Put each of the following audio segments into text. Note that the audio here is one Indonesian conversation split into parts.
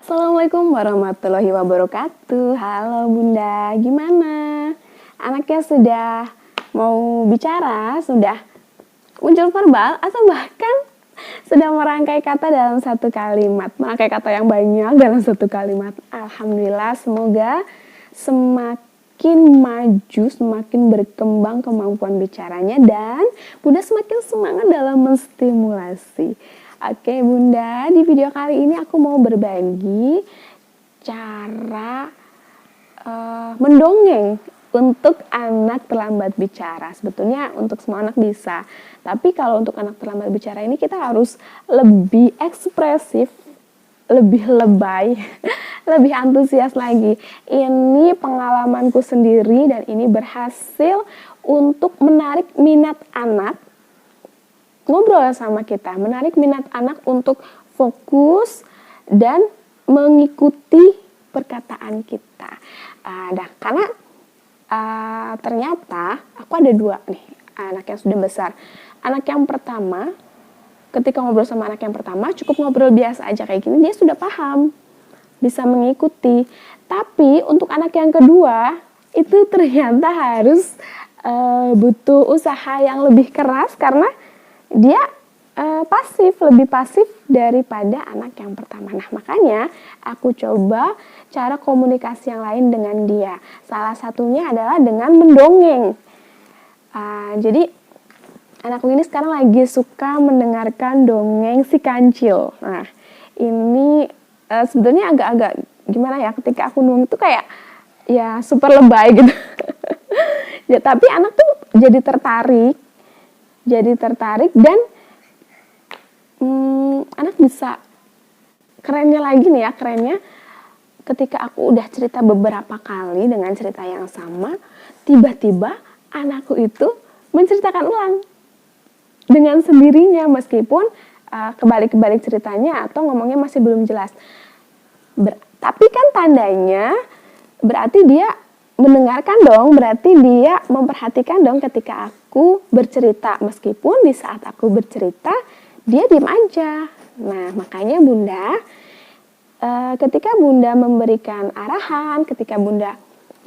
Assalamualaikum warahmatullahi wabarakatuh. Halo Bunda, gimana? Anaknya sudah mau bicara, sudah muncul verbal, atau bahkan sudah merangkai kata dalam satu kalimat, merangkai kata yang banyak dalam satu kalimat. Alhamdulillah, semoga semakin maju, semakin berkembang kemampuan bicaranya, dan Bunda semakin semangat dalam menstimulasi. Oke Bunda, di video kali ini aku mau berbagi cara mendongeng untuk anak terlambat bicara. Sebetulnya untuk semua anak bisa, tapi kalau untuk anak terlambat bicara ini kita harus lebih ekspresif, lebih lebay, lebih antusias lagi. Ini pengalamanku sendiri dan ini berhasil untuk menarik minat anak ngobrol sama kita, menarik minat anak untuk fokus dan mengikuti perkataan kita. Karena ternyata aku ada dua nih anak yang sudah besar. Anak yang pertama, ketika ngobrol sama anak yang pertama, cukup ngobrol biasa aja kayak gini, dia sudah paham, bisa mengikuti. Tapi untuk anak yang kedua, itu ternyata harus butuh usaha yang lebih keras karena dia lebih pasif daripada anak yang pertama. Nah, makanya aku coba cara komunikasi yang lain dengan dia. Salah satunya adalah dengan mendongeng. Jadi anakku ini sekarang lagi suka mendengarkan dongeng si kancil. Nah, ini sebetulnya agak-agak gimana ya, ketika aku nunggu itu kayak ya super lebay gitu. Ya, tapi anak tuh jadi tertarik dan anak bisa, kerennya ketika aku udah cerita beberapa kali dengan cerita yang sama, tiba-tiba anakku itu menceritakan ulang dengan sendirinya meskipun kebalik-kebalik ceritanya atau ngomongnya masih belum jelas. Tapi kan tandanya berarti dia mendengarkan dong, berarti dia memperhatikan dong ketika aku bercerita, meskipun di saat aku bercerita dia diam aja. Nah, makanya Bunda, ketika Bunda memberikan arahan, ketika Bunda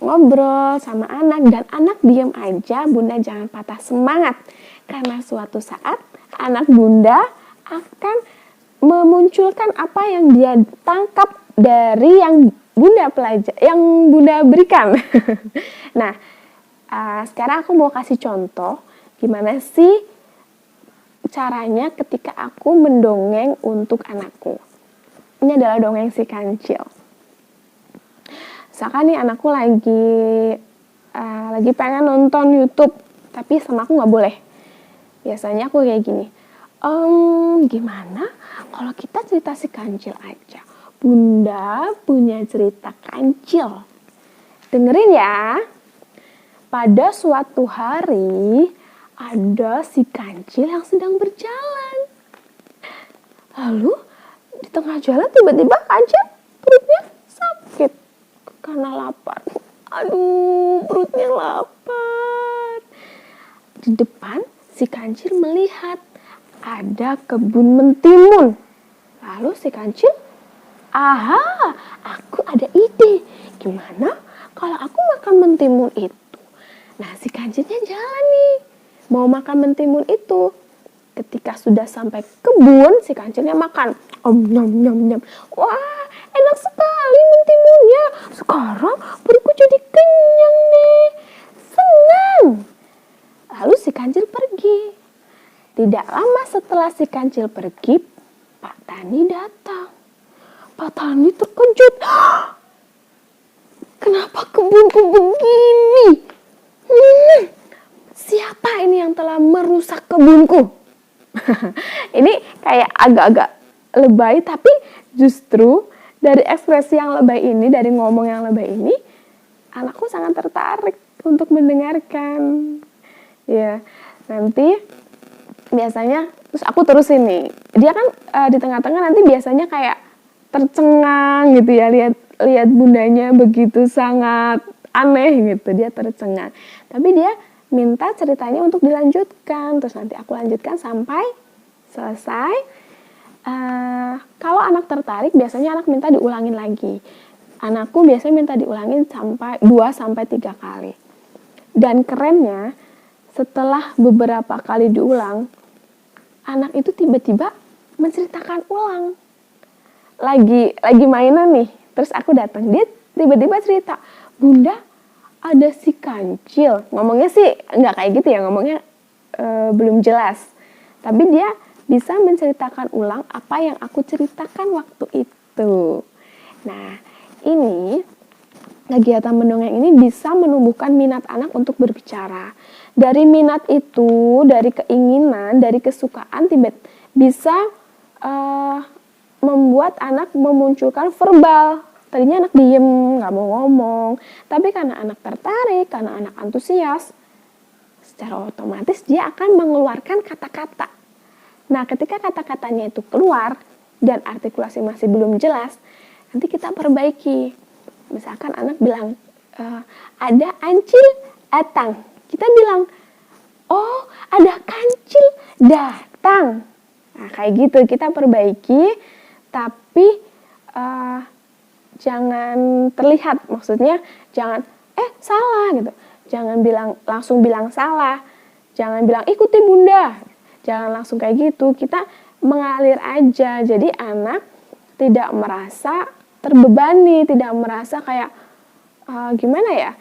ngobrol sama anak dan anak diam aja, Bunda jangan patah semangat, karena suatu saat anak Bunda akan memunculkan apa yang dia tangkap dari yang Bunda berikan. Nah, sekarang aku mau kasih contoh gimana sih caranya ketika aku mendongeng untuk anakku. Ini adalah dongeng si kancil. Misalkan nih anakku lagi pengen nonton YouTube, tapi sama aku nggak boleh. Biasanya aku kayak gini, gimana kalau kita cerita si kancil aja? Bunda punya cerita kancil. Dengerin ya. Pada suatu hari ada si kancil yang sedang berjalan. Lalu di tengah jalan tiba-tiba kancil perutnya sakit karena lapar. Aduh, perutnya lapar. Di depan si kancil melihat ada kebun mentimun. Lalu si kancil, aku ada ide. Gimana kalau aku makan mentimun itu? Nah, si kancilnya jalan nih, mau makan mentimun itu. Ketika sudah sampai kebun, si kancilnya makan. Nyam nyam nyam. Wah, enak sekali mentimunnya. Sekarang perutku jadi kenyang nih. Senang. Lalu si kancil pergi. Tidak lama setelah si kancil pergi, Pak Tani datang. Pak Tani terkejut. Kenapa kebunku begini? Siapa ini yang telah merusak kebunku? Ini kayak agak-agak lebay, tapi justru dari ekspresi yang lebay ini, dari ngomong yang lebay ini, anakku sangat tertarik untuk mendengarkan. Ya, nanti biasanya terus aku terusin nih. Dia kan di tengah-tengah nanti biasanya kayak tercengang gitu ya, lihat bundanya begitu sangat aneh gitu, dia tercengang. Tapi dia minta ceritanya untuk dilanjutkan, terus nanti aku lanjutkan sampai selesai. Kalau anak tertarik, biasanya anak minta diulangin lagi. Anakku biasanya minta diulangin sampai 2-3 kali. Dan kerennya, setelah beberapa kali diulang, anak itu tiba-tiba menceritakan ulang. Lagi mainan nih, terus aku datang, dia tiba-tiba cerita, "Bunda, ada si kancil." Ngomongnya sih nggak kayak gitu ya, ngomongnya belum jelas. Tapi dia bisa menceritakan ulang apa yang aku ceritakan waktu itu. Nah, ini kegiatan mendongeng ini bisa menumbuhkan minat anak untuk berbicara. Dari minat itu, dari keinginan, dari kesukaan, bisa membuat anak memunculkan verbal. Tadinya anak diem, nggak mau ngomong. Tapi karena anak tertarik, karena anak antusias, secara otomatis dia akan mengeluarkan kata-kata. Nah, ketika kata-katanya itu keluar dan artikulasi masih belum jelas, nanti kita perbaiki. Misalkan anak bilang, ada ancil datang. Kita bilang, oh ada kancil datang. Nah, kayak gitu kita perbaiki, tapi jangan terlihat. Maksudnya jangan, salah gitu. Jangan langsung bilang salah. Jangan bilang, ikuti bunda. Jangan langsung kayak gitu, kita mengalir aja. Jadi anak tidak merasa terbebani, tidak merasa kayak gimana ya,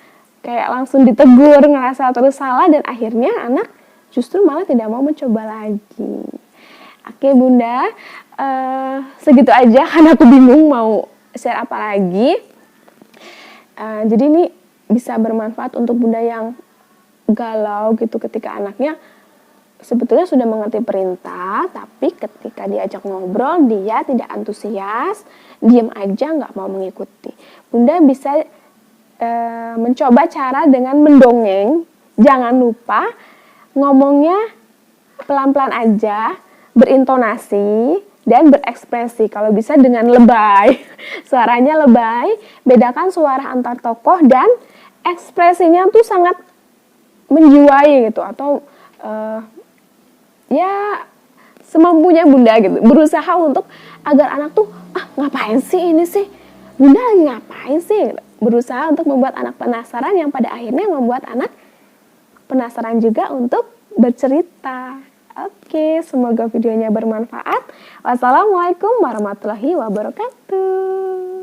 kayak langsung ditegur, ngerasa terus salah, dan akhirnya anak justru malah tidak mau mencoba lagi. Oke bunda, segitu aja karena aku bingung mau share apa lagi. Jadi ini bisa bermanfaat untuk bunda yang galau gitu ketika anaknya sebetulnya sudah mengerti perintah, tapi ketika diajak ngobrol dia tidak antusias, diam aja nggak mau mengikuti. Bunda bisa mencoba cara dengan mendongeng. Jangan lupa ngomongnya pelan-pelan aja, berintonasi dan berekspresi. Kalau bisa dengan lebay, suaranya lebay. Bedakan suara antar tokoh dan ekspresinya tuh sangat menjiwai gitu, atau ya semampunya bunda gitu, berusaha untuk agar anak tuh ngapain sih ini sih, bunda lagi ngapain sih, berusaha untuk membuat anak penasaran, yang pada akhirnya membuat anak penasaran juga untuk bercerita. Oke, semoga videonya bermanfaat. Wassalamualaikum warahmatullahi wabarakatuh.